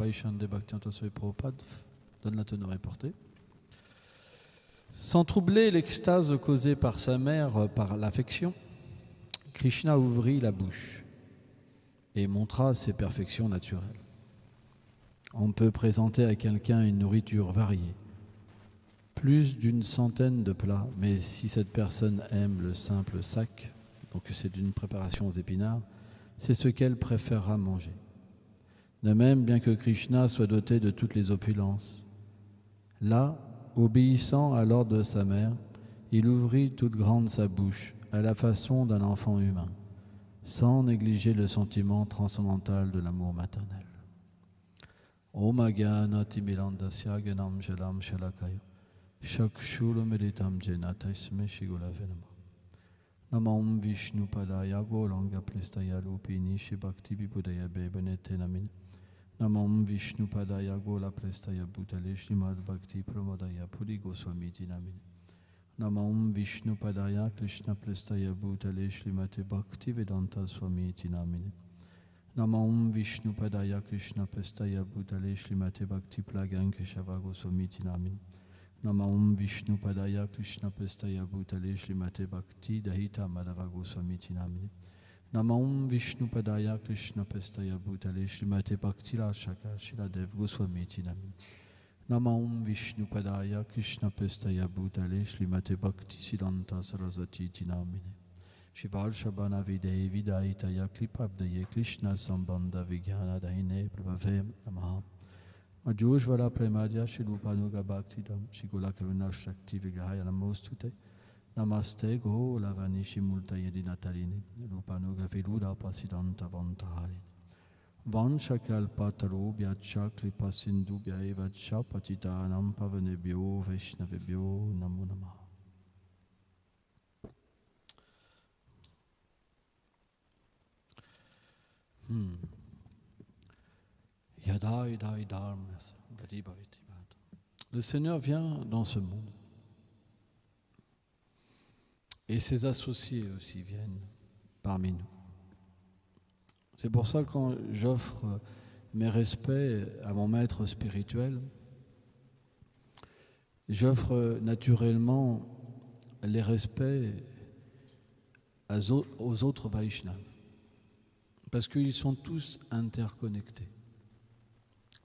Vaishnande Bhaktivedanta Swami Prabhupada donne la teneur et portée. Sans troubler l'extase causée par sa mère par l'affection, Krishna ouvrit la bouche et montra ses perfections naturelles. On peut présenter à quelqu'un une nourriture variée, plus d'une centaine de plats, mais si cette personne aime le simple sac, donc c'est d'une préparation aux épinards, c'est ce qu'elle préférera manger. De même, bien que Krishna soit doté de toutes les opulences, là, obéissant à l'ordre de sa mère, il ouvrit toute grande sa bouche à la façon d'un enfant humain, sans négliger le sentiment transcendantal de l'amour maternel. Om Agyanati Timilandasya Gyanam Jalam Shalakaya Shakshulomeditam Jena Tasme Shigulave Namam Vishnu Padaya Golanga Plestaya Lupini Shibhakti Vibudaya Bebenete Namin Namam Vishnu Padaya Gola Prestaya Bhutale Shrimad Bhakti Pramodaya Puri Goswami Namin Namam Vishnu Padaya Krishna Prestaya Bhutale Shrimate Bhakti Vedanta Swami Namin Namam Vishnu Padaya Krishna Prestaya Bhutale Shrimate Bhakti Plagan Keshava Goswami Namin Namam Vishnu Padaya Krishna Prestaya Bhutale Shrimate Bhakti Dahita Madhava Goswami Namin Namam Vishnu Padaya Krishna Prestaya Bhutale Shrimate Bhakti Rashaka Shiladev Goswami Namin Namam Vishnu Padaya Krishna Prestaya Bhutale Shrimate Bhakti Siddhanta Saraswati Namin Shival Shabana Videi Vidayitaya Klipabdaye Krishna Sambandha Vigyana Daine Prabhave Namaha Majujvala Premadya Shilupanuga Bhaktidam Shigula Karuna Shakti Vigrahaya Namostute Namaste Go Lavanishi Multayedi Natalini Lupanuga Viluda Pasidanta Vantahari Vanshakal Pataro Byacha Klipa Sindhu Byaevacha Patitanam Pavanebhyo Vaishnavebhyo Namo Namaha. Le Seigneur vient dans ce monde et ses associés aussi viennent parmi nous. C'est pour ça que quand j'offre mes respects à mon maître spirituel, j'offre naturellement les respects aux autres Vaishnavas. Parce qu'ils sont tous interconnectés.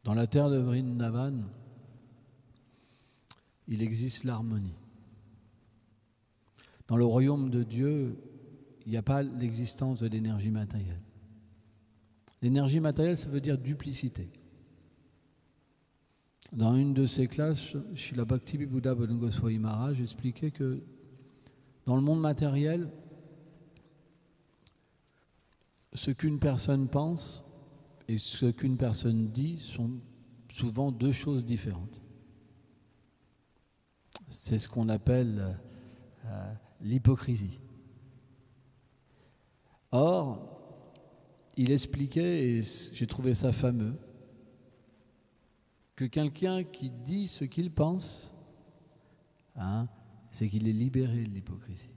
Dans la terre de Vrindavan, il existe l'harmonie. Dans le royaume de Dieu, il n'y a pas l'existence de l'énergie matérielle. L'énergie matérielle, ça veut dire duplicité. Dans une de ses classes, Srila Bhakti-Vibhuda Goswami Maharaj expliquait que dans le monde matériel, ce qu'une personne pense et ce qu'une personne dit sont souvent deux choses différentes. C'est ce qu'on appelle l'hypocrisie. Or, il expliquait, et j'ai trouvé ça fameux, que quelqu'un qui dit ce qu'il pense, c'est qu'il est libéré de l'hypocrisie.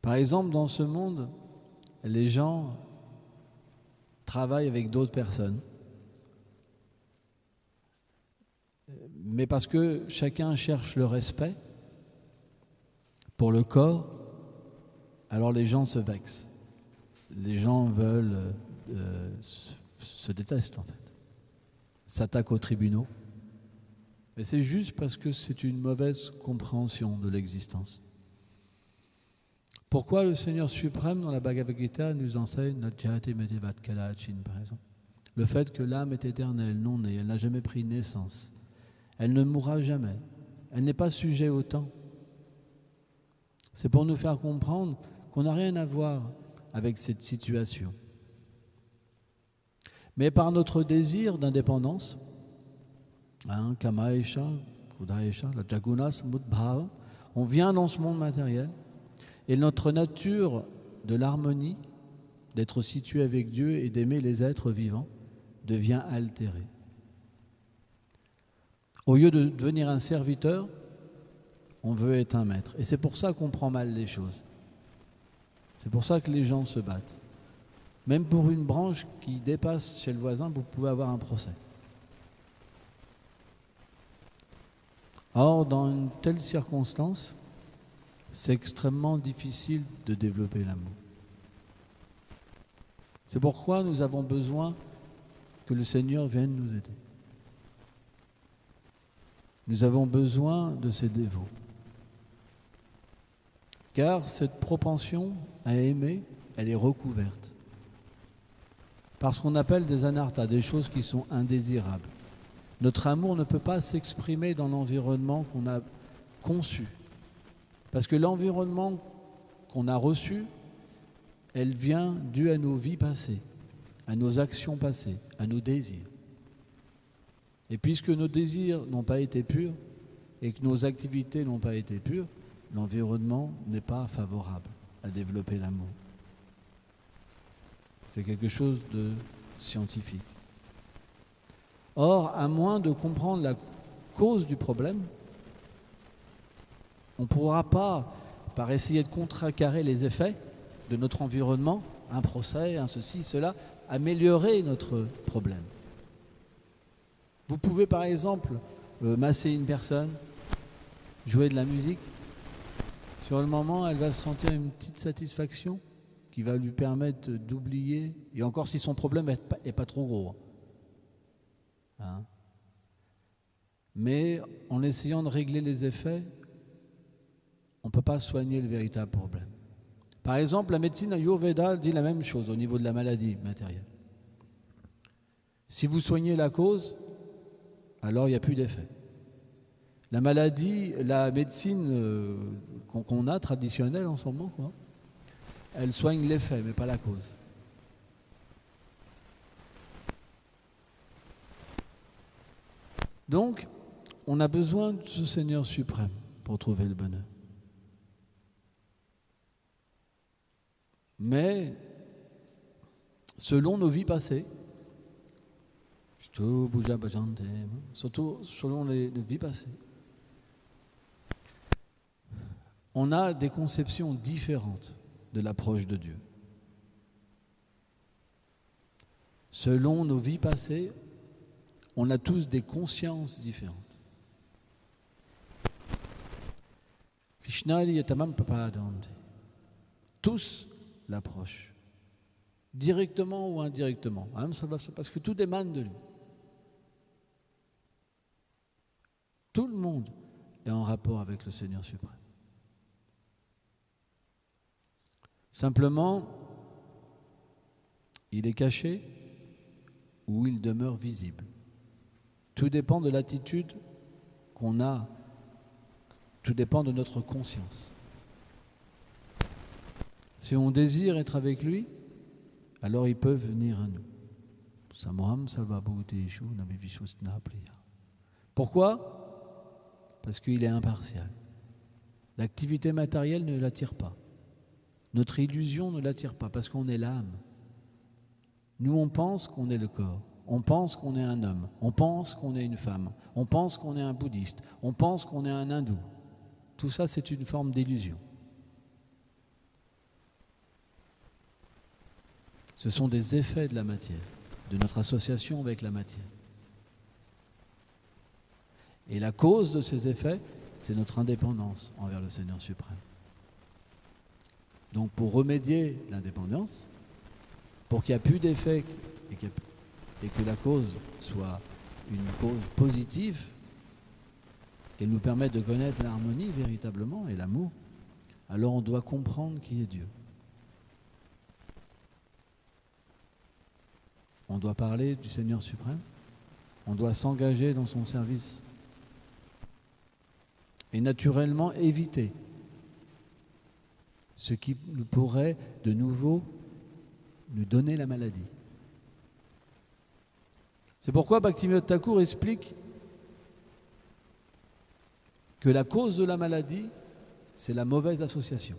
Par exemple, dans ce monde, les gens travaillent avec d'autres personnes, mais parce que chacun cherche le respect pour le corps, alors les gens se vexent. Les gens veulent se détestent en fait, s'attaquent aux tribunaux. Mais c'est juste parce que c'est une mauvaise compréhension de l'existence. Pourquoi le Seigneur suprême dans la Bhagavad Gita nous enseigne Nadjati Medivat Kalachin, par exemple? Le fait que l'âme est éternelle, non née, elle n'a jamais pris naissance. Elle ne mourra jamais. Elle n'est pas sujet au temps. C'est pour nous faire comprendre qu'on n'a rien à voir avec cette situation. Mais par notre désir d'indépendance, Kamaesha, Kudaesha, la Jagunas, Mudbhava, on vient dans ce monde matériel et notre nature de l'harmonie, d'être situé avec Dieu et d'aimer les êtres vivants, devient altérée. Au lieu de devenir un serviteur, on veut être un maître. Et c'est pour ça qu'on prend mal les choses. C'est pour ça que les gens se battent. Même pour une branche qui dépasse chez le voisin, vous pouvez avoir un procès. Or, dans une telle circonstance, c'est extrêmement difficile de développer l'amour. C'est pourquoi nous avons besoin que le Seigneur vienne nous aider. Nous avons besoin de ces dévots. Car cette propension à aimer, elle est recouverte par ce qu'on appelle des anarthas, des choses qui sont indésirables. Notre amour ne peut pas s'exprimer dans l'environnement qu'on a conçu. Parce que l'environnement qu'on a reçu, elle vient due à nos vies passées, à nos actions passées, à nos désirs. Et puisque nos désirs n'ont pas été purs et que nos activités n'ont pas été pures, l'environnement n'est pas favorable à développer l'amour. C'est quelque chose de scientifique. Or, à moins de comprendre la cause du problème, on ne pourra pas, par essayer de contrecarrer les effets de notre environnement, un procès, un ceci, cela, améliorer notre problème. Vous pouvez par exemple masser une personne, jouer de la musique. Sur le moment, elle va se sentir une petite satisfaction qui va lui permettre d'oublier, et encore si son problème n'est pas trop gros. Hein. Mais en essayant de régler les effets, on ne peut pas soigner le véritable problème. Par exemple, la médecine Ayurveda dit la même chose au niveau de la maladie matérielle. Si vous soignez la cause, alors il n'y a plus d'effet. La maladie, la médecine qu'on a traditionnelle en ce moment, quoi, elle soigne l'effet, mais pas la cause. Donc, on a besoin de ce Seigneur suprême pour trouver le bonheur. Mais, selon nos vies passées, surtout selon les vies passées, on a des conceptions différentes de l'approche de Dieu. Selon nos vies passées, on a tous des consciences différentes. Krishna tous l'approchent, directement ou indirectement, parce que tout émane de lui. Tout le monde est en rapport avec le Seigneur suprême. Simplement, il est caché ou il demeure visible. Tout dépend de l'attitude qu'on a, tout dépend de notre conscience. Si on désire être avec lui, alors il peut venir à nous. Pourquoi ? Parce qu'il est impartial. L'activité matérielle ne l'attire pas. Notre illusion ne l'attire pas parce qu'on est l'âme. Nous, on pense qu'on est le corps. On pense qu'on est un homme. On pense qu'on est une femme. On pense qu'on est un bouddhiste. On pense qu'on est un hindou. Tout ça, c'est une forme d'illusion. Ce sont des effets de la matière, de notre association avec la matière. Et la cause de ces effets, c'est notre indépendance envers le Seigneur suprême. Donc pour remédier l'indépendance, pour qu'il n'y ait plus d'effets et que la cause soit une cause positive, qu'elle nous permette de connaître l'harmonie véritablement et l'amour, alors on doit comprendre qui est Dieu. On doit parler du Seigneur suprême, on doit s'engager dans son service et naturellement éviter ce qui nous pourrait de nouveau nous donner la maladie. C'est pourquoi Bhaktivinoda Thakur explique que la cause de la maladie, c'est la mauvaise association.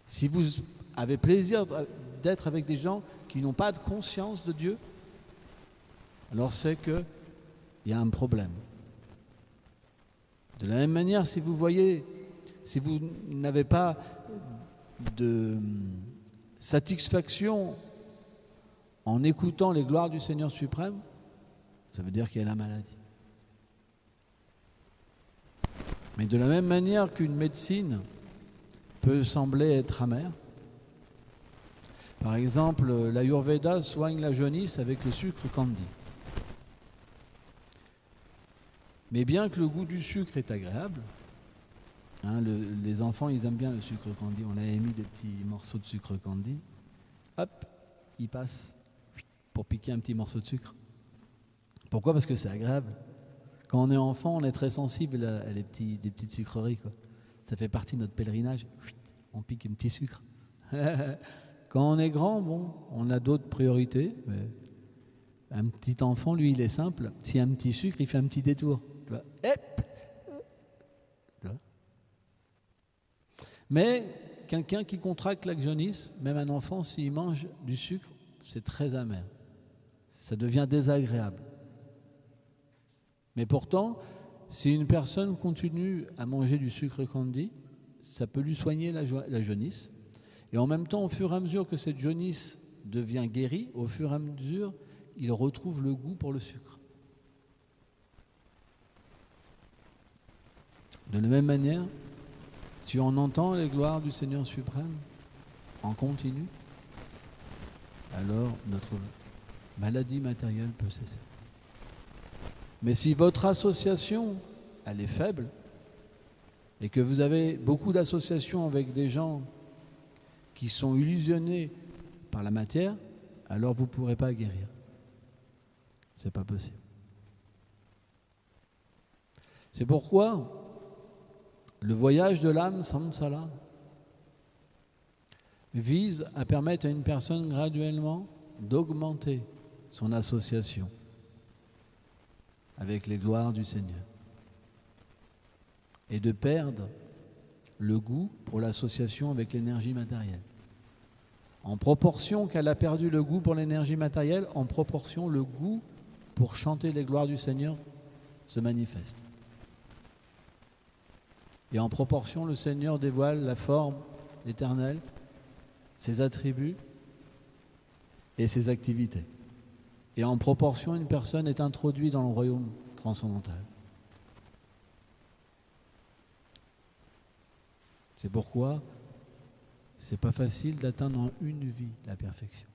Si vous avez plaisir d'être avec des gens qui n'ont pas de conscience de Dieu, alors c'est qu'il y a un problème. De la même manière, si vous n'avez pas de satisfaction en écoutant les gloires du Seigneur suprême, ça veut dire qu'il y a la maladie. Mais de la même manière qu'une médecine peut sembler être amère, par exemple, l'Ayurveda soigne la jaunisse avec le sucre candy. Mais bien que le goût du sucre est agréable, les enfants ils aiment bien le sucre candy, on avait mis des petits morceaux de sucre candy, hop, ils passent pour piquer un petit morceau de sucre. Pourquoi ? Parce que c'est agréable. Quand on est enfant, on est très sensible à des petites sucreries, quoi. Ça fait partie de notre pèlerinage, on pique un petit sucre. Quand on est grand, bon, on a d'autres priorités. Mais un petit enfant, lui, il est simple. S'il y a un petit sucre, il fait un petit détour. Tu vois. Tu vois. Mais quelqu'un qui contracte la jaunisse, même un enfant, s'il mange du sucre, c'est très amer. Ça devient désagréable. Mais pourtant, si une personne continue à manger du sucre candy, ça peut lui soigner la jaunisse. Et en même temps, au fur et à mesure que cette jaunisse devient guérie, au fur et à mesure, il retrouve le goût pour le sucre. De la même manière, si on entend les gloires du Seigneur suprême en continu, alors notre maladie matérielle peut cesser. Mais si votre association, elle est faible, et que vous avez beaucoup d'associations avec des gens qui sont illusionnés par la matière, alors vous ne pourrez pas guérir. Ce n'est pas possible. C'est pourquoi le voyage de l'âme samsara vise à permettre à une personne graduellement d'augmenter son association avec les gloires du Seigneur et de perdre le goût pour l'association avec l'énergie matérielle. En proportion qu'elle a perdu le goût pour l'énergie matérielle, en proportion le goût pour chanter les gloires du Seigneur se manifeste. Et en proportion, le Seigneur dévoile la forme éternelle, ses attributs et ses activités. Et en proportion, une personne est introduite dans le royaume transcendantal. C'est pourquoi c'est pas facile d'atteindre en une vie la perfection.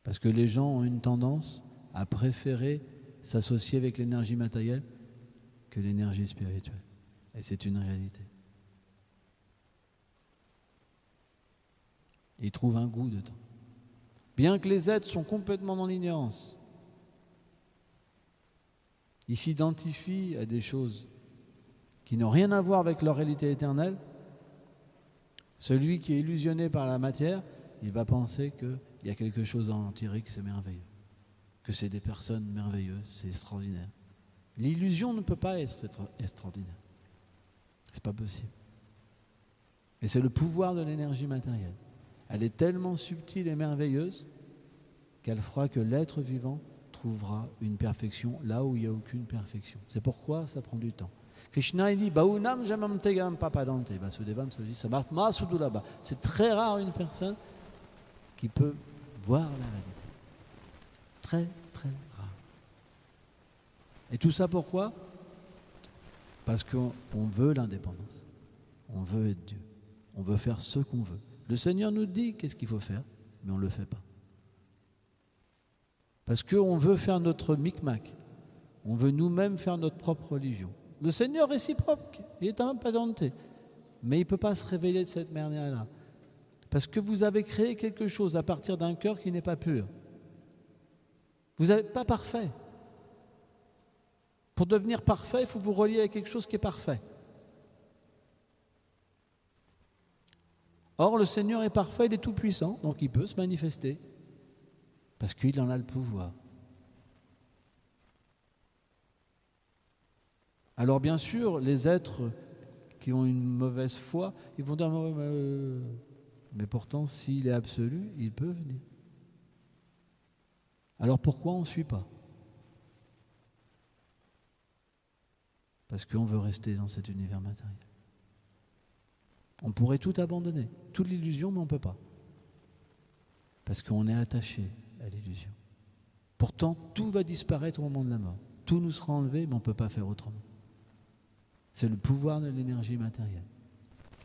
Parce que les gens ont une tendance à préférer s'associer avec l'énergie matérielle que l'énergie spirituelle. Et c'est une réalité. Ils trouvent un goût dedans. Bien que les êtres sont complètement dans l'ignorance, ils s'identifient à des choses qui n'ont rien à voir avec leur réalité éternelle. Celui qui est illusionné par la matière, il va penser qu'il y a quelque chose en empirique, c'est merveilleux, que c'est des personnes merveilleuses, c'est extraordinaire. L'illusion ne peut pas être extraordinaire. C'est pas possible. Et c'est le pouvoir de l'énergie matérielle. Elle est tellement subtile et merveilleuse qu'elle fera que l'être vivant trouvera une perfection là où il n'y a aucune perfection. C'est pourquoi ça prend du temps. Krishna il dit Baunam jamam tegam papadante. Vasudevam ça dit Samartma sudulaba. C'est très rare une personne qui peut voir la réalité. Très très rare. Et tout ça pourquoi ? Parce qu'on veut l'indépendance. On veut être Dieu. On veut faire ce qu'on veut. Le Seigneur nous dit qu'est-ce qu'il faut faire, mais on ne le fait pas. Parce qu'on veut faire notre micmac. On veut nous-mêmes faire notre propre religion. Le Seigneur est si propre, il est un parenté. Mais il ne peut pas se révéler de cette manière-là. Parce que vous avez créé quelque chose à partir d'un cœur qui n'est pas pur. Vous n'êtes pas parfait. Pour devenir parfait, il faut vous relier à quelque chose qui est parfait. Or, le Seigneur est parfait, il est tout-puissant, donc il peut se manifester. Parce qu'il en a le pouvoir. Alors bien sûr, les êtres qui ont une mauvaise foi, ils vont dire mais pourtant, s'il est absolu, il peut venir. Alors pourquoi on ne suit pas ? Parce qu'on veut rester dans cet univers matériel. On pourrait tout abandonner, toute l'illusion, mais on ne peut pas. Parce qu'on est attaché à l'illusion. Pourtant, tout va disparaître au moment de la mort. Tout nous sera enlevé, mais on ne peut pas faire autrement. C'est le pouvoir de l'énergie matérielle.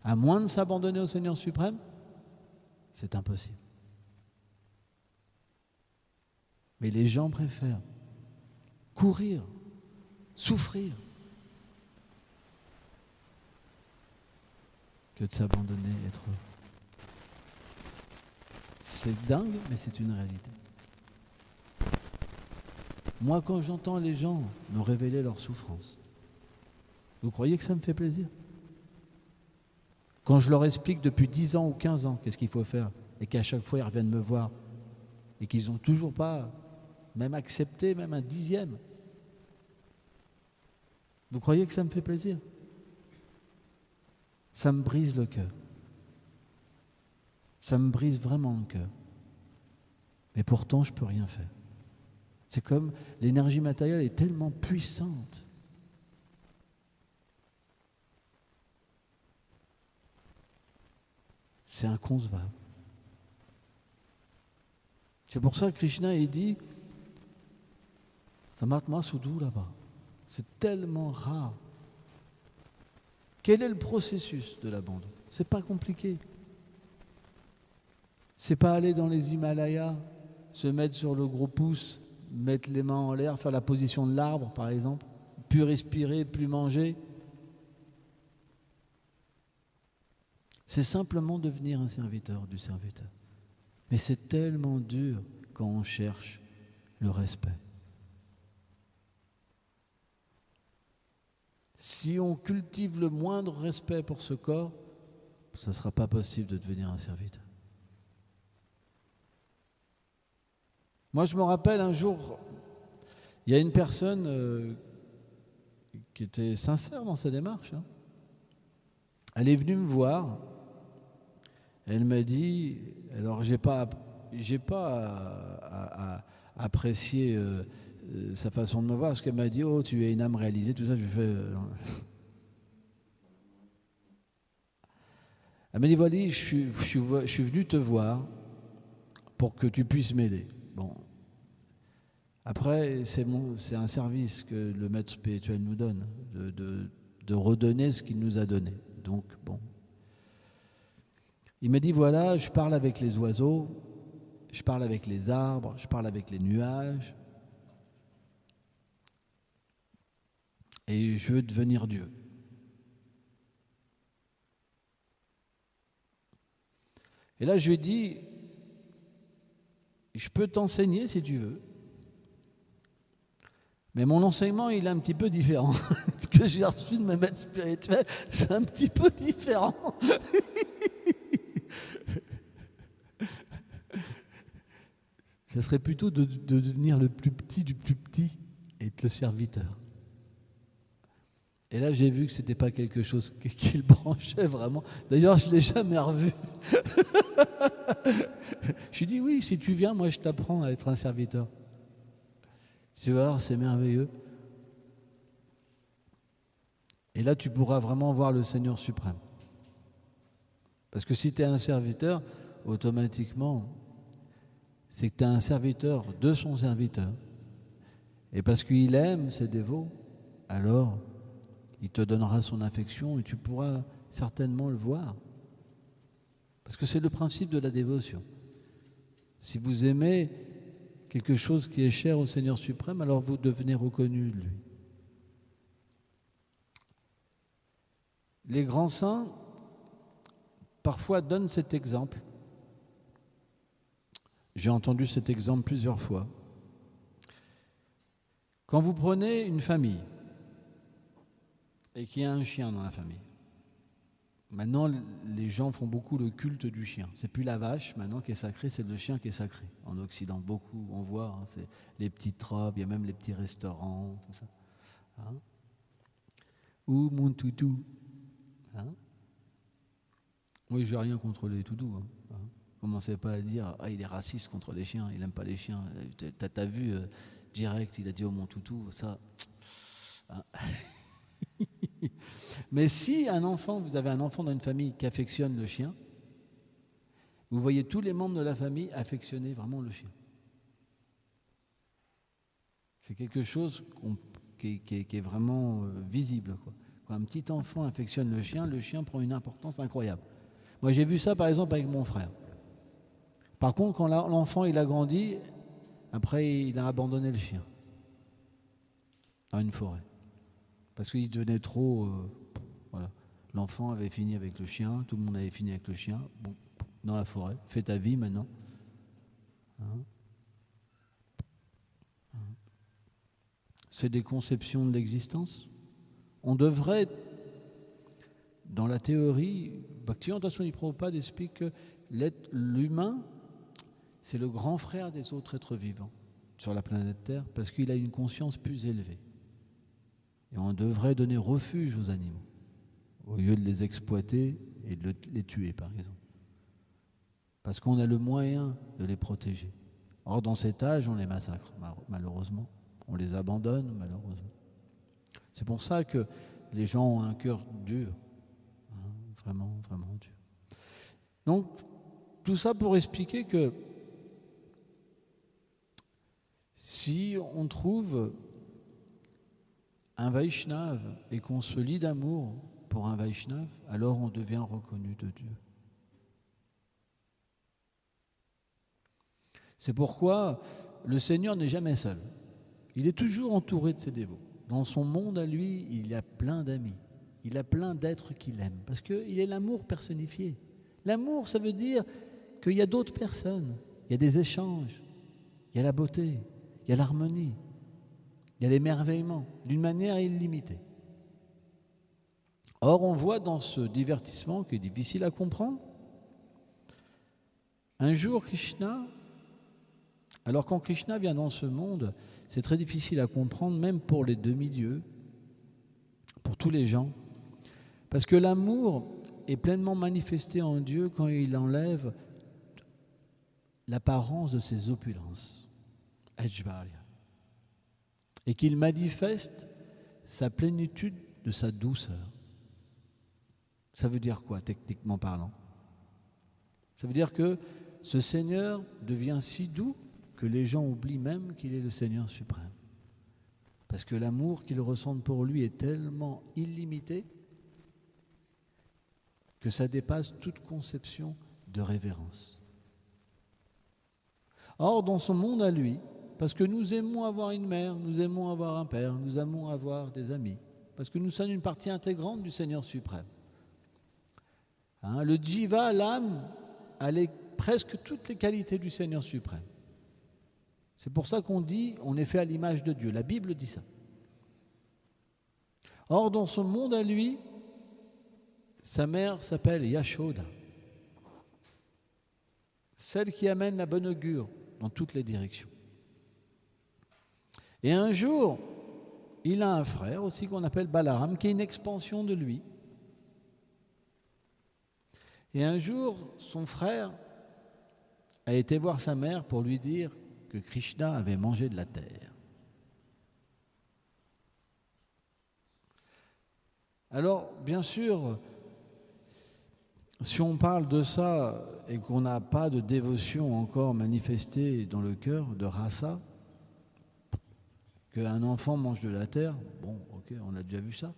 À moins de s'abandonner au Seigneur suprême, c'est impossible. Mais les gens préfèrent courir, souffrir, que de s'abandonner et être heureux. C'est dingue, mais c'est une réalité. Moi, quand j'entends les gens me révéler leurs souffrances, vous croyez que ça me fait plaisir? Quand je leur explique depuis 10 ans ou 15 ans qu'est-ce qu'il faut faire, et qu'à chaque fois ils reviennent me voir, et qu'ils n'ont toujours pas même accepté, même un dixième, vous croyez que ça me fait plaisir? Ça me brise le cœur. Ça me brise vraiment le cœur. Mais pourtant, je ne peux rien faire. C'est comme l'énergie matérielle est tellement puissante. C'est inconcevable. C'est pour ça que Krishna il dit Samatma Sudhu là-bas. C'est tellement rare. Quel est le processus de l'abandon? C'est pas compliqué. C'est pas aller dans les Himalayas, se mettre sur le gros pouce, mettre les mains en l'air, faire la position de l'arbre par exemple, plus respirer, plus manger. C'est simplement devenir un serviteur du serviteur. Mais c'est tellement dur quand on cherche le respect. Si on cultive le moindre respect pour ce corps, ça ne sera pas possible de devenir un serviteur. Moi, je me rappelle un jour, il y a une personne qui était sincère dans sa démarche. Elle est venue me voir. Elle m'a dit, alors j'ai pas apprécié sa façon de me voir, parce qu'elle m'a dit, oh, tu es une âme réalisée, tout ça, je fais. Elle m'a dit, voilà, je suis venu te voir pour que tu puisses m'aider. Bon. Après, c'est un service que le maître spirituel nous donne, de redonner ce qu'il nous a donné. Donc, bon. Il m'a dit, voilà, je parle avec les oiseaux, je parle avec les arbres, je parle avec les nuages, et je veux devenir Dieu. Et là, je lui ai dit, je peux t'enseigner si tu veux, mais mon enseignement, il est un petit peu différent. Ce que j'ai reçu de mes maîtres spirituels, c'est un petit peu différent. Ce serait plutôt de devenir le plus petit du plus petit et être le serviteur. Et là, j'ai vu que ce n'était pas quelque chose qui le branchait vraiment. D'ailleurs, je ne l'ai jamais revu. Je lui ai dit, oui, si tu viens, moi, je t'apprends à être un serviteur. Tu vas voir, c'est merveilleux. Et là, tu pourras vraiment voir le Seigneur suprême. Parce que si tu es un serviteur, automatiquement, c'est que tu es un serviteur de son serviteur. Et parce qu'il aime ses dévots, alors il te donnera son affection et tu pourras certainement le voir. Parce que c'est le principe de la dévotion. Si vous aimez quelque chose qui est cher au Seigneur suprême, alors vous devenez reconnu de lui. Les grands saints, parfois, donnent cet exemple. J'ai entendu cet exemple plusieurs fois. Quand vous prenez une famille et qu'il y a un chien dans la famille, maintenant les gens font beaucoup le culte du chien. C'est plus la vache maintenant qui est sacrée, c'est le chien qui est sacré. En Occident, beaucoup, on voit, c'est les petites robes, il y a même les petits restaurants, tout ça. Ou mon toutou. Oui, j'ai rien contre les toutous. Commencez pas à dire il est raciste contre les chiens, il aime pas les chiens. T'as vu direct, il a dit oh mon toutou, ça. Mais si vous avez un enfant dans une famille qui affectionne le chien, vous voyez tous les membres de la famille affectionner vraiment le chien. C'est quelque chose qui est vraiment visible, quoi. Quand un petit enfant affectionne le chien prend une importance incroyable. Moi, j'ai vu ça, par exemple, avec mon frère. Par contre, quand l'enfant il a grandi, après, il a abandonné le chien dans une forêt. Parce qu'il devenait trop... voilà. L'enfant avait fini avec le chien, tout le monde avait fini avec le chien. Bon, dans la forêt, fais ta vie maintenant. Hein? C'est des conceptions de l'existence. On devrait, dans la théorie, Bhaktivedanta Swami Prabhupada explique que l'humain, c'est le grand frère des autres êtres vivants sur la planète Terre, parce qu'il a une conscience plus élevée. Et on devrait donner refuge aux animaux, au lieu de les exploiter et de les tuer, par exemple. Parce qu'on a le moyen de les protéger. Or, dans cet âge, on les massacre, malheureusement. On les abandonne, malheureusement. C'est pour ça que les gens ont un cœur dur, hein, vraiment, vraiment dur. Donc, tout ça pour expliquer que si on trouve un Vaishnava et qu'on se lie d'amour pour un Vaishnava, alors on devient reconnu de Dieu. C'est pourquoi le Seigneur n'est jamais seul. Il est toujours entouré de ses dévots. Dans son monde à lui, il y a plein d'amis. Il a plein d'êtres qu'il aime. Parce qu'il est l'amour personnifié. L'amour, ça veut dire qu'il y a d'autres personnes. Il y a des échanges. Il y a la beauté. Il y a l'harmonie. Il y a l'émerveillement, d'une manière illimitée. Or, on voit dans ce divertissement qui est difficile à comprendre, un jour Krishna, alors quand Krishna vient dans ce monde, c'est très difficile à comprendre, même pour les demi-dieux, pour tous les gens, parce que l'amour est pleinement manifesté en Dieu quand il enlève l'apparence de ses opulences, Aishvarya, et qu'il manifeste sa plénitude de sa douceur. Ça veut dire quoi, techniquement parlant? Ça veut dire que ce Seigneur devient si doux que les gens oublient même qu'il est le Seigneur suprême. Parce que l'amour qu'ils ressentent pour lui est tellement illimité que ça dépasse toute conception de révérence. Or, dans son monde à lui, parce que nous aimons avoir une mère, nous aimons avoir un père, nous aimons avoir des amis, parce que nous sommes une partie intégrante du Seigneur suprême. Hein, le jiva, l'âme, a presque toutes les qualités du Seigneur suprême. C'est pour ça qu'on dit on est fait à l'image de Dieu. La Bible dit ça. Or, dans son monde à lui, sa mère s'appelle Yashoda, celle qui amène la bonne augure dans toutes les directions. Et un jour, il a un frère aussi qu'on appelle Balaram, qui est une expansion de lui. Et un jour, son frère a été voir sa mère pour lui dire que Krishna avait mangé de la terre. Alors, bien sûr, si on parle de ça et qu'on n'a pas de dévotion encore manifestée dans le cœur de rasa, qu'un enfant mange de la terre, bon, ok, on a déjà vu ça.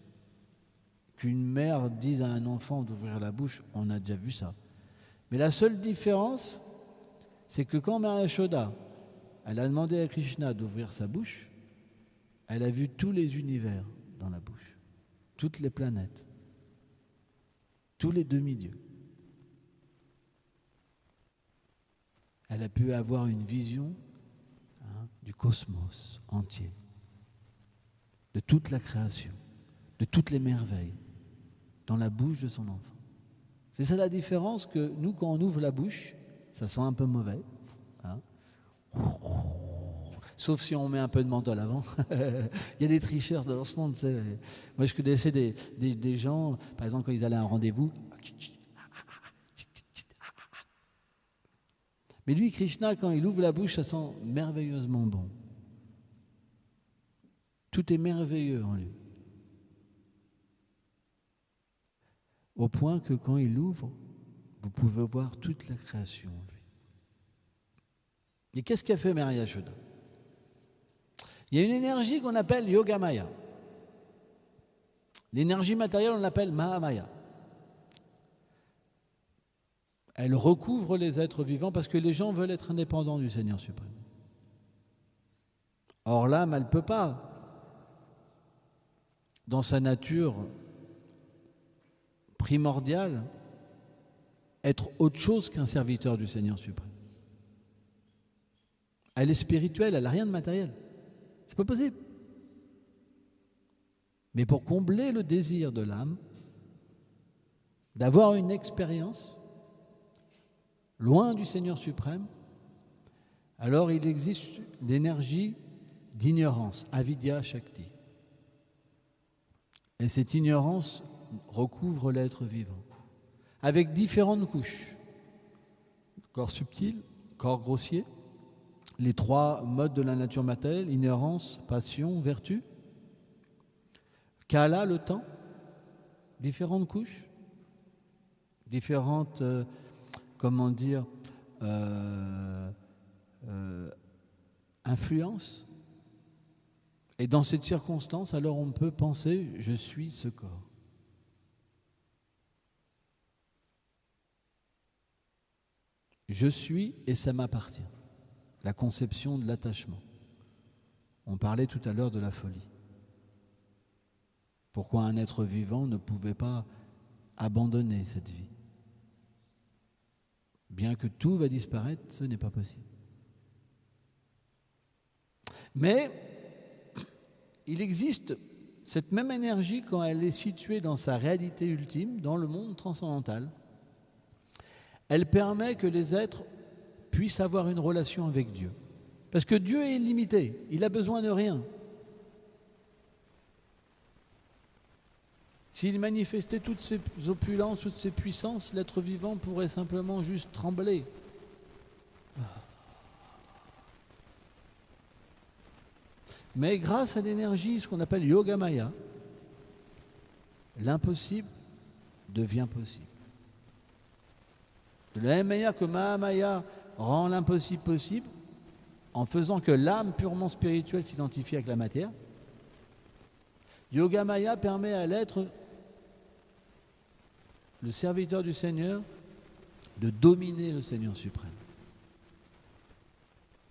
Qu'une mère dise à un enfant d'ouvrir la bouche, on a déjà vu ça. Mais la seule différence, c'est que quand Mère Yashoda, elle a demandé à Krishna d'ouvrir sa bouche, elle a vu tous les univers dans la bouche, toutes les planètes, tous les demi-dieux. Elle a pu avoir une vision du cosmos entier, de toute la création, de toutes les merveilles, dans la bouche de son enfant. C'est ça la différence, que nous, quand on ouvre la bouche, ça sent un peu mauvais. Hein, sauf si on met un peu de menthol avant. Il y a des tricheurs dans ce monde. Moi, je connaissais des gens, par exemple, quand ils allaient à un rendez-vous. Mais lui, Krishna, quand il ouvre la bouche, ça sent merveilleusement bon. Tout est merveilleux en lui. au point que quand il ouvre, vous pouvez voir toute la création en lui. Et qu'est-ce qu'a fait Mère Yashoda? Il y a une énergie qu'on appelle Yogamaya. L'énergie matérielle, on l'appelle Mahamaya. Elle recouvre les êtres vivants parce que les gens veulent être indépendants du Seigneur suprême. Or l'âme, elle ne peut pas, dans sa nature primordiale, être autre chose qu'un serviteur du Seigneur suprême. Elle est spirituelle, elle n'a rien de matériel. C'est pas possible. Mais pour combler le désir de l'âme, d'avoir une expérience loin du Seigneur suprême, alors il existe l'énergie d'ignorance, avidya shakti. Et cette ignorance recouvre l'être vivant, avec différentes couches. Corps subtil, corps grossier, les trois modes de la nature matérielle, ignorance, passion, vertu. Kala, le temps, différentes couches, différentes, influences. Et dans cette circonstance, alors on peut penser, je suis ce corps. Je suis et ça m'appartient. La conception de l'attachement. On parlait tout à l'heure de la folie. Pourquoi un être vivant ne pouvait pas abandonner cette vie? Bien que tout va disparaître, ce n'est pas possible. Mais il existe cette même énergie quand elle est située dans sa réalité ultime, dans le monde transcendantal. Elle permet que les êtres puissent avoir une relation avec Dieu. Parce que Dieu est illimité, il n'a besoin de rien. S'il manifestait toutes ses opulences, toutes ses puissances, l'être vivant pourrait simplement juste trembler. Mais grâce à l'énergie, ce qu'on appelle Yogamaya, l'impossible devient possible. De la même manière que Mahamaya rend l'impossible possible, en faisant que l'âme purement spirituelle s'identifie avec la matière, Yogamaya permet à l'être, le serviteur du Seigneur, de dominer le Seigneur suprême.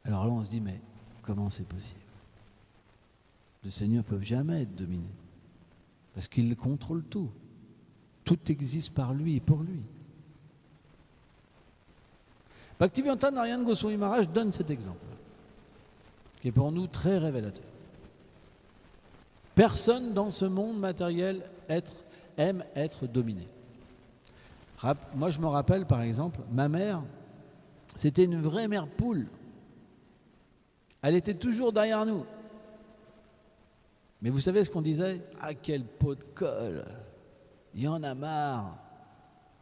Alors là, on se dit, mais comment c'est possible? Le Seigneur ne peut jamais être dominé, parce qu'il contrôle tout. Tout existe par lui et pour lui. Bhaktivedanta Narayana Goswami Maharaj donne cet exemple, qui est pour nous très révélateur. Personne dans ce monde matériel aime être dominé. Moi, je me rappelle, par exemple, ma mère, c'était une vraie mère poule. Elle était toujours derrière nous. Mais vous savez ce qu'on disait? Ah, quel pot de colle! Il y en a marre.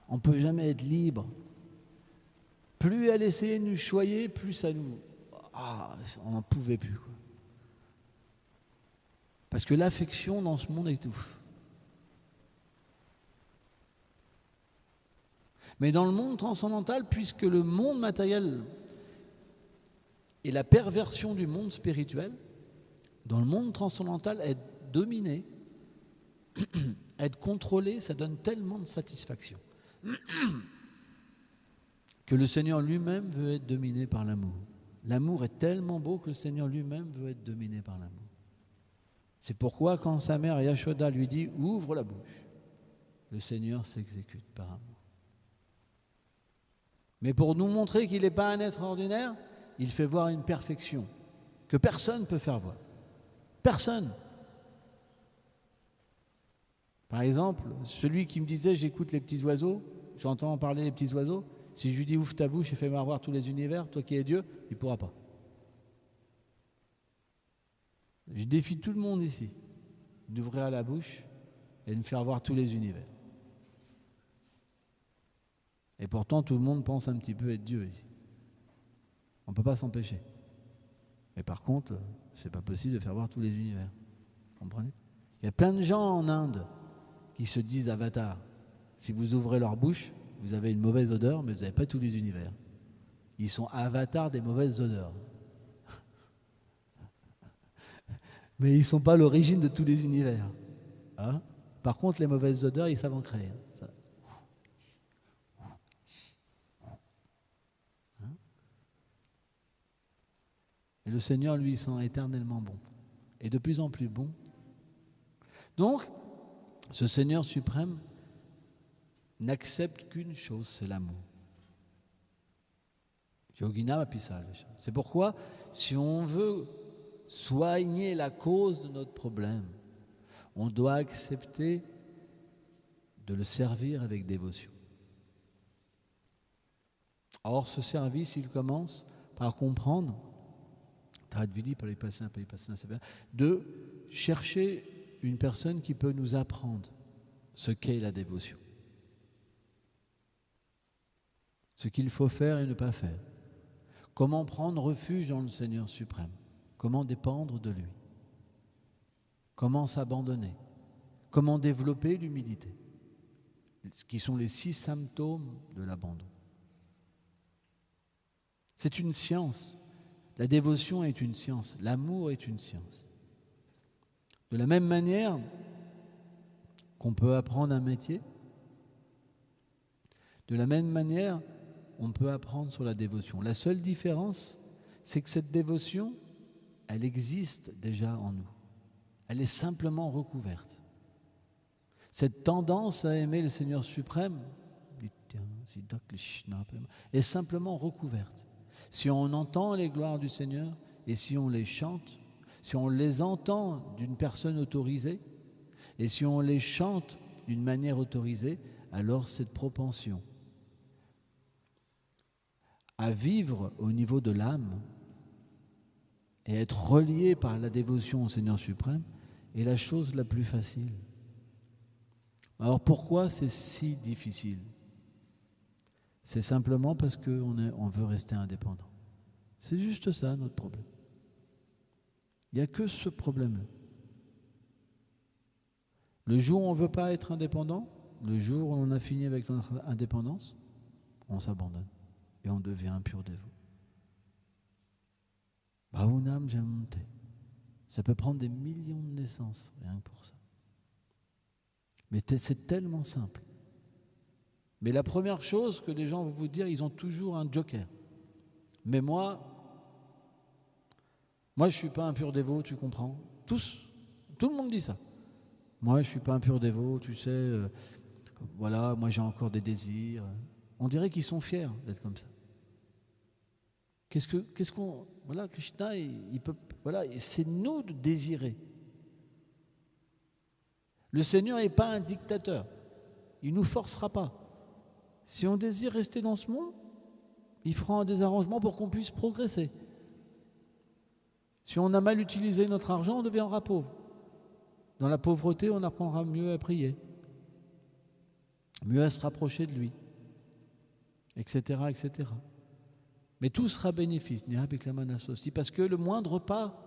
On ne peut jamais être libre. Plus elle essayait de nous choyer, plus ça nous... Ah, on n'en pouvait plus, quoi. Parce que l'affection dans ce monde étouffe. Mais dans le monde transcendantal, puisque le monde matériel est la perversion du monde spirituel, dans le monde transcendantal, être dominé, être contrôlé, ça donne tellement de satisfaction que le Seigneur lui-même veut être dominé par l'amour. L'amour est tellement beau que le Seigneur lui-même veut être dominé par l'amour. C'est pourquoi quand sa mère Yashoda lui dit « Ouvre la bouche », le Seigneur s'exécute par amour. Mais pour nous montrer qu'il n'est pas un être ordinaire, il fait voir une perfection que personne ne peut faire voir. Personne. Par exemple, celui qui me disait « J'écoute les petits oiseaux, j'entends parler les petits oiseaux », si je lui dis « Ouvre ta bouche et fais-moi voir tous les univers, toi qui es Dieu », il ne pourra pas. Je défie tout le monde ici d'ouvrir la bouche et de me faire voir tous les univers. Et pourtant, tout le monde pense un petit peu être Dieu ici. On ne peut pas s'empêcher. Mais par contre, c'est pas possible de faire voir tous les univers. Vous comprenez? Il y a plein de gens en Inde qui se disent avatars. Si vous ouvrez leur bouche, vous avez une mauvaise odeur, mais vous n'avez pas tous les univers. Ils sont avatars des mauvaises odeurs. Mais ils ne sont pas l'origine de tous les univers. Hein? Par contre, les mauvaises odeurs, ils savent en créer. Hein? Ça. Hein? Et le Seigneur, lui, sent éternellement bon. Et de plus en plus bon. Donc, ce Seigneur suprême n'accepte qu'une chose, c'est l'amour. Yogina Mapisal. C'est pourquoi, si on veut soigner la cause de notre problème, on doit accepter de le servir avec dévotion. Or, ce service, il commence par comprendre, de chercher une personne qui peut nous apprendre ce qu'est la dévotion. Ce qu'il faut faire et ne pas faire. Comment prendre refuge dans le Seigneur suprême. Comment dépendre de lui. Comment s'abandonner. Comment développer l'humilité. Ce qui sont les 6 symptômes de l'abandon. C'est une science. La dévotion est une science. L'amour est une science. De la même manière qu'on peut apprendre un métier, de la même manière, on peut apprendre sur la dévotion. La seule différence, c'est que cette dévotion, elle existe déjà en nous. Elle est simplement recouverte. Cette tendance à aimer le Seigneur suprême est simplement recouverte. Si on entend les gloires du Seigneur et si on les chante, si on les entend d'une personne autorisée et si on les chante d'une manière autorisée, alors cette propension à vivre au niveau de l'âme et être relié par la dévotion au Seigneur suprême est la chose la plus facile. Alors pourquoi c'est si difficile? C'est simplement parce qu'on veut rester indépendant. C'est juste ça notre problème. Il n'y a que ce problème-là. Le jour où on ne veut pas être indépendant, le jour où on a fini avec notre indépendance, on s'abandonne et on devient un pur dévot. Bhaunam Jamante. Ça peut prendre des millions de naissances, rien que pour ça. Mais c'est tellement simple. Mais la première chose que les gens vont vous dire, ils ont toujours un joker. Mais moi, je ne suis pas un pur dévot, tu comprends? Tout le monde dit ça. Moi, je ne suis pas un pur dévot, tu sais, voilà, moi j'ai encore des désirs. On dirait qu'ils sont fiers d'être comme ça. Voilà, Krishna, il peut, voilà, c'est nous de désirer. Le Seigneur n'est pas un dictateur. Il ne nous forcera pas. Si on désire rester dans ce monde, il fera des arrangements pour qu'on puisse progresser. Si on a mal utilisé notre argent, on deviendra pauvre. Dans la pauvreté, on apprendra mieux à prier, mieux à se rapprocher de lui, etc., etc. Mais tout sera bénéfice, parce que le moindre pas,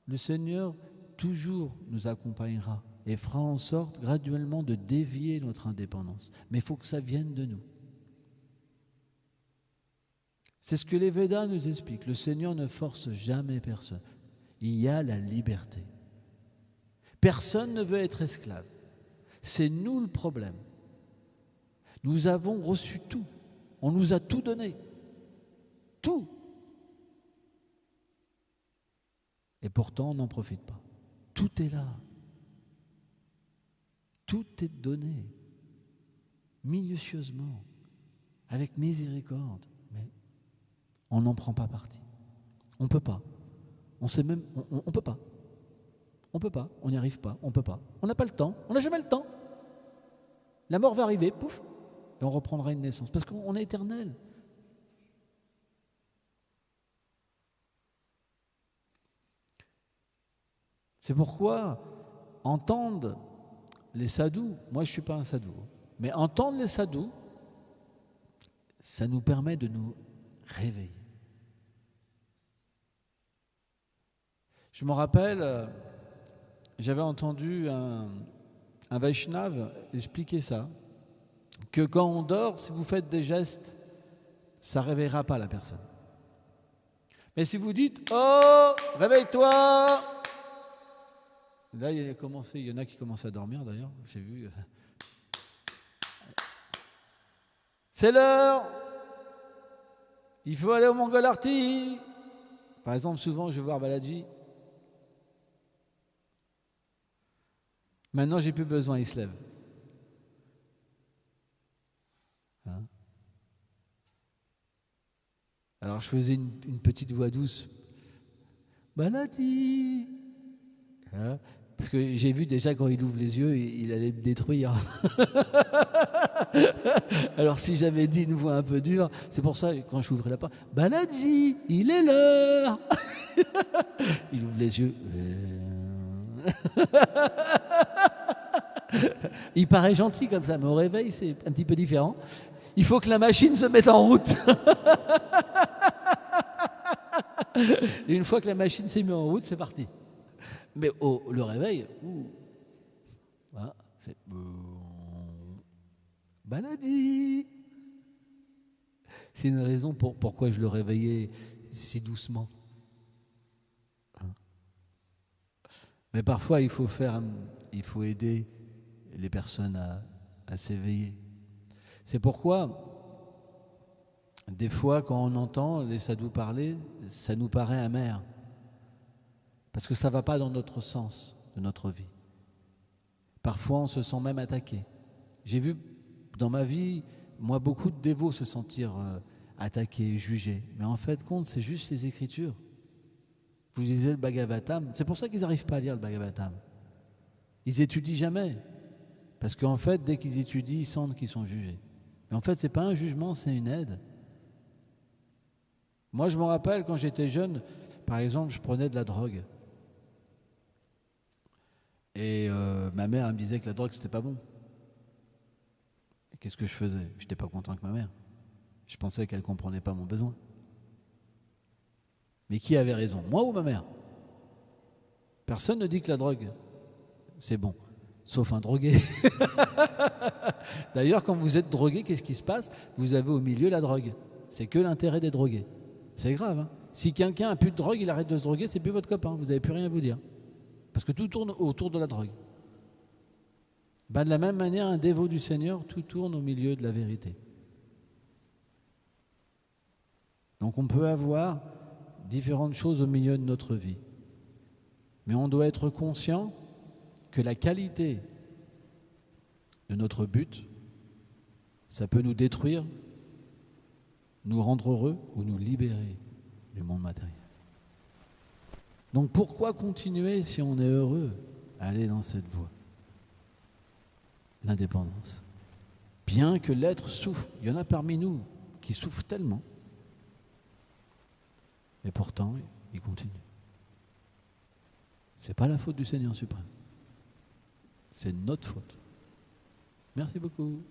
le Seigneur toujours nous accompagnera et fera en sorte graduellement de dévier notre indépendance. Mais il faut que ça vienne de nous. C'est ce que les Védas nous expliquent. Le Seigneur ne force jamais personne. Il y a la liberté. Personne ne veut être esclave. C'est nous le problème. Nous avons reçu tout. On nous a tout donné. Tout. Et pourtant, on n'en profite pas. Tout est là. Tout est donné. Minutieusement. Avec miséricorde. Mais on n'en prend pas parti. On ne peut pas. On sait même, on peut pas. On peut pas, on n'y arrive pas, on peut pas. On n'a pas le temps, on n'a jamais le temps. La mort va arriver, pouf, et on reprendra une naissance. Parce qu'on est éternel. C'est pourquoi entendre les sadhus, moi je ne suis pas un sadhu, mais entendre les sadhus, ça nous permet de nous réveiller. Je me rappelle, j'avais entendu un Vaishnava expliquer ça. que quand on dort, si vous faites des gestes, ça ne réveillera pas la personne. Mais si vous dites « Oh, réveille-toi !» Là, il y en a qui commencent à dormir d'ailleurs, j'ai vu. C'est l'heure, il faut aller au Mangol-Arty. Par exemple, souvent je vais voir Baladji. Maintenant, j'ai plus besoin, il se lève. Hein? Alors je faisais une petite voix douce. Baladji. Hein? Parce que j'ai vu déjà quand il ouvre les yeux, il allait me détruire. Alors si j'avais dit une voix un peu dure, c'est pour ça quand j'ouvrais la porte, Baladji, il est l'heure. Il ouvre les yeux. Il paraît gentil comme ça, mais au réveil, c'est un petit peu différent. Il faut que la machine se mette en route. Et une fois que la machine s'est mise en route, c'est parti. Mais le réveil, hein, c'est Baladji. C'est une raison pourquoi je le réveillais si doucement. Hein. Mais parfois, il faut aider les personnes à s'éveiller. C'est pourquoi, des fois, quand on entend les sadhus parler, ça nous paraît amer. Parce que ça ne va pas dans notre sens de notre vie. Parfois, on se sent même attaqué. J'ai vu dans ma vie, moi, beaucoup de dévots se sentir attaqués, jugés. Mais en fait, compte, c'est juste les Écritures. Vous lisez le Bhagavatam, c'est pour ça qu'ils n'arrivent pas à lire le Bhagavatam. Ils étudient jamais. Parce qu'en fait, dès qu'ils étudient, ils sentent qu'ils sont jugés. Mais en fait, ce n'est pas un jugement, c'est une aide. Moi, je me rappelle, quand j'étais jeune, par exemple, je prenais de la drogue. Et ma mère, elle me disait que la drogue, c'était pas bon. Et qu'est-ce que je faisais? Je n'étais pas content que ma mère. Je pensais qu'elle ne comprenait pas mon besoin. Mais qui avait raison, moi ou ma mère? Personne ne dit que la drogue, c'est bon, sauf un drogué. D'ailleurs, quand vous êtes drogué, qu'est-ce qui se passe? Vous avez au milieu la drogue. C'est que l'intérêt des drogués. C'est grave. Hein? Si quelqu'un a plus de drogue, il arrête de se droguer, c'est plus votre copain. Vous n'avez plus rien à vous dire. Parce que tout tourne autour de la drogue. Ben, de la même manière, un dévot du Seigneur, tout tourne au milieu de la vérité. Donc on peut avoir différentes choses au milieu de notre vie. Mais on doit être conscient que la qualité de notre but, ça peut nous détruire, nous rendre heureux ou nous libérer du monde matériel. Donc pourquoi continuer si on est heureux à aller dans cette voie? L'indépendance. Bien que l'être souffre, il y en a parmi nous qui souffrent tellement, mais pourtant, il continue. Ce n'est pas la faute du Seigneur suprême. C'est notre faute. Merci beaucoup.